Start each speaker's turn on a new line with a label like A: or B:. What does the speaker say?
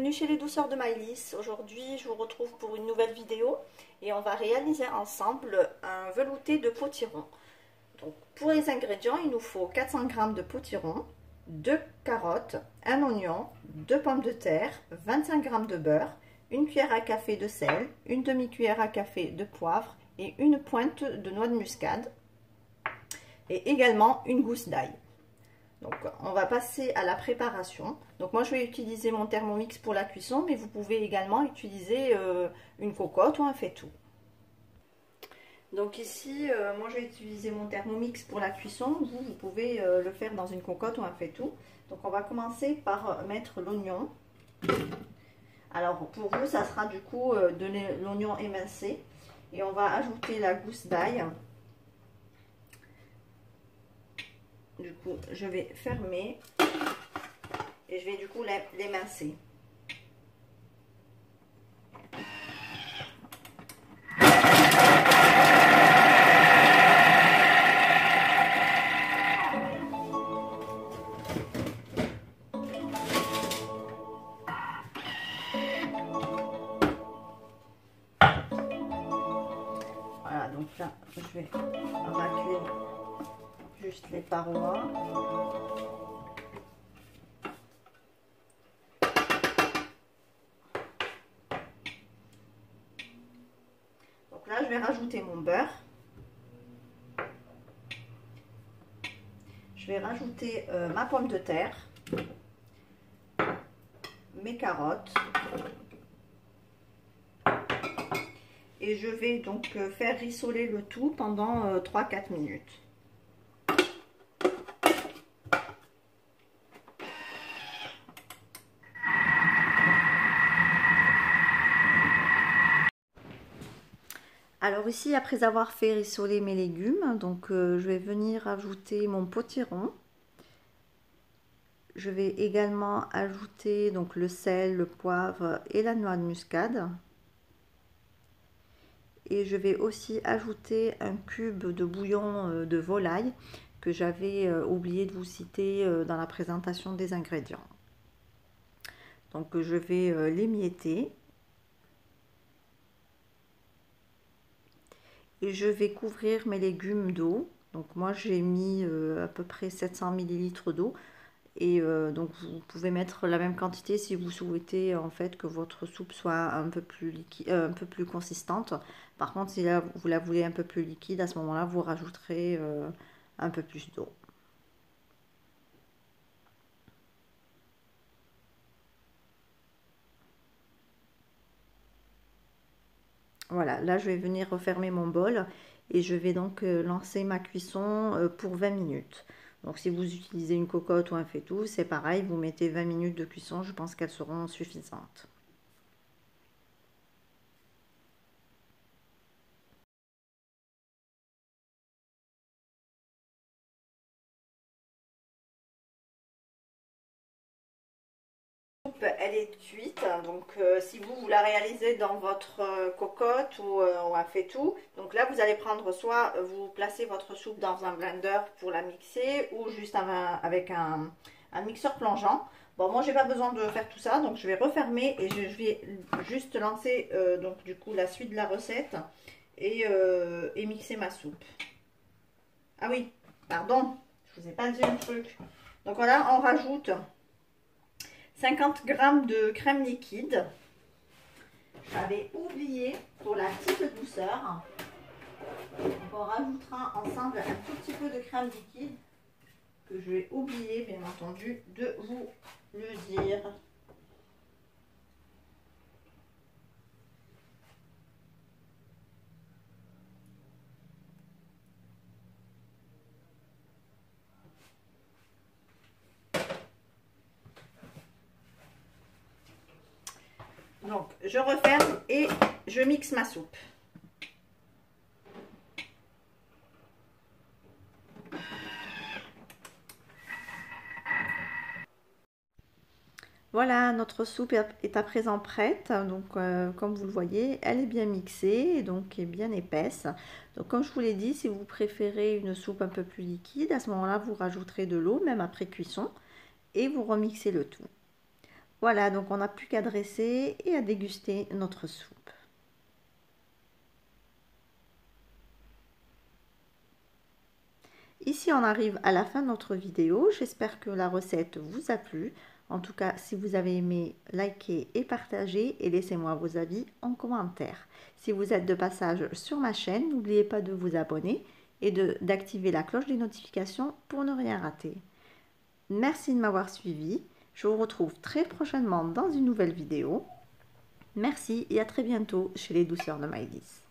A: Bienvenue chez les douceurs de Maëlys. Aujourd'hui je vous retrouve pour une nouvelle vidéo et on va réaliser ensemble un velouté de potiron. Donc pour les ingrédients, il nous faut 400 g de potiron, 2 carottes, un oignon, 2 pommes de terre, 25 g de beurre, une cuillère à café de sel, une demi-cuillère à café de poivre et une pointe de noix de muscade et également une gousse d'ail. Donc on va passer à la préparation. Donc moi je vais utiliser mon Thermomix pour la cuisson, mais vous pouvez également utiliser une cocotte ou un faitout. Donc ici moi je vais utiliser mon Thermomix pour la cuisson. Vous pouvez le faire dans une cocotte ou un faitout. Donc on va commencer par mettre l'oignon. Alors pour vous ça sera du coup de l'oignon émincé. Et on va ajouter la gousse d'ail. Du coup, je vais fermer et je vais du coup l'émincer. Voilà, donc là, je vais racler juste les parois. Donc là, je vais rajouter mon beurre. Je vais rajouter ma pomme de terre, mes carottes. Et je vais donc faire rissoler le tout pendant 3-4 minutes. Alors ici, après avoir fait rissoler mes légumes, donc je vais venir ajouter mon potiron. Je vais également ajouter donc le sel, le poivre et la noix de muscade. Et je vais aussi ajouter un cube de bouillon de volaille que j'avais oublié de vous citer dans la présentation des ingrédients. Donc je vais l'émietter. Et je vais couvrir mes légumes d'eau. Donc moi j'ai mis à peu près 700 ml d'eau. Et donc vous pouvez mettre la même quantité si vous souhaitez en fait que votre soupe soit un peu plus liquide, un peu plus consistante. Par contre, si là, vous la voulez un peu plus liquide, à ce moment-là, vous rajouterez un peu plus d'eau. Voilà, là je vais venir refermer mon bol et je vais donc lancer ma cuisson pour 20 minutes. Donc si vous utilisez une cocotte ou un faitout, c'est pareil, vous mettez 20 minutes de cuisson, je pense qu'elles seront suffisantes. Elle est cuite, donc si vous la réalisez dans votre cocotte ou un faitout, donc là vous allez prendre soit vous placez votre soupe dans un blender pour la mixer ou juste avec un mixeur plongeant. Bon, moi j'ai pas besoin de faire tout ça, donc je vais refermer et je vais juste lancer donc du coup la suite de la recette et mixer ma soupe. Ah oui, pardon, je vous ai pas dit un truc. Donc voilà, on rajoute 50 g de crème liquide. J'avais oublié pour la petite douceur. Donc on rajoutera ensemble un tout petit peu de crème liquide que je vais oublier bien entendu de vous le dire. Donc, je referme et je mixe ma soupe. Voilà, notre soupe est à présent prête. Donc, comme vous le voyez, elle est bien mixée et donc est bien épaisse. Donc, comme je vous l'ai dit, si vous préférez une soupe un peu plus liquide, à ce moment-là, vous rajouterez de l'eau, même après cuisson, et vous remixez le tout. Voilà, donc on n'a plus qu'à dresser et à déguster notre soupe. Ici, on arrive à la fin de notre vidéo. J'espère que la recette vous a plu. En tout cas, si vous avez aimé, likez et partagez et laissez-moi vos avis en commentaire. Si vous êtes de passage sur ma chaîne, n'oubliez pas de vous abonner et d'activer la cloche des notifications pour ne rien rater. Merci de m'avoir suivi. Je vous retrouve très prochainement dans une nouvelle vidéo. Merci et à très bientôt chez les douceurs de Maëlys.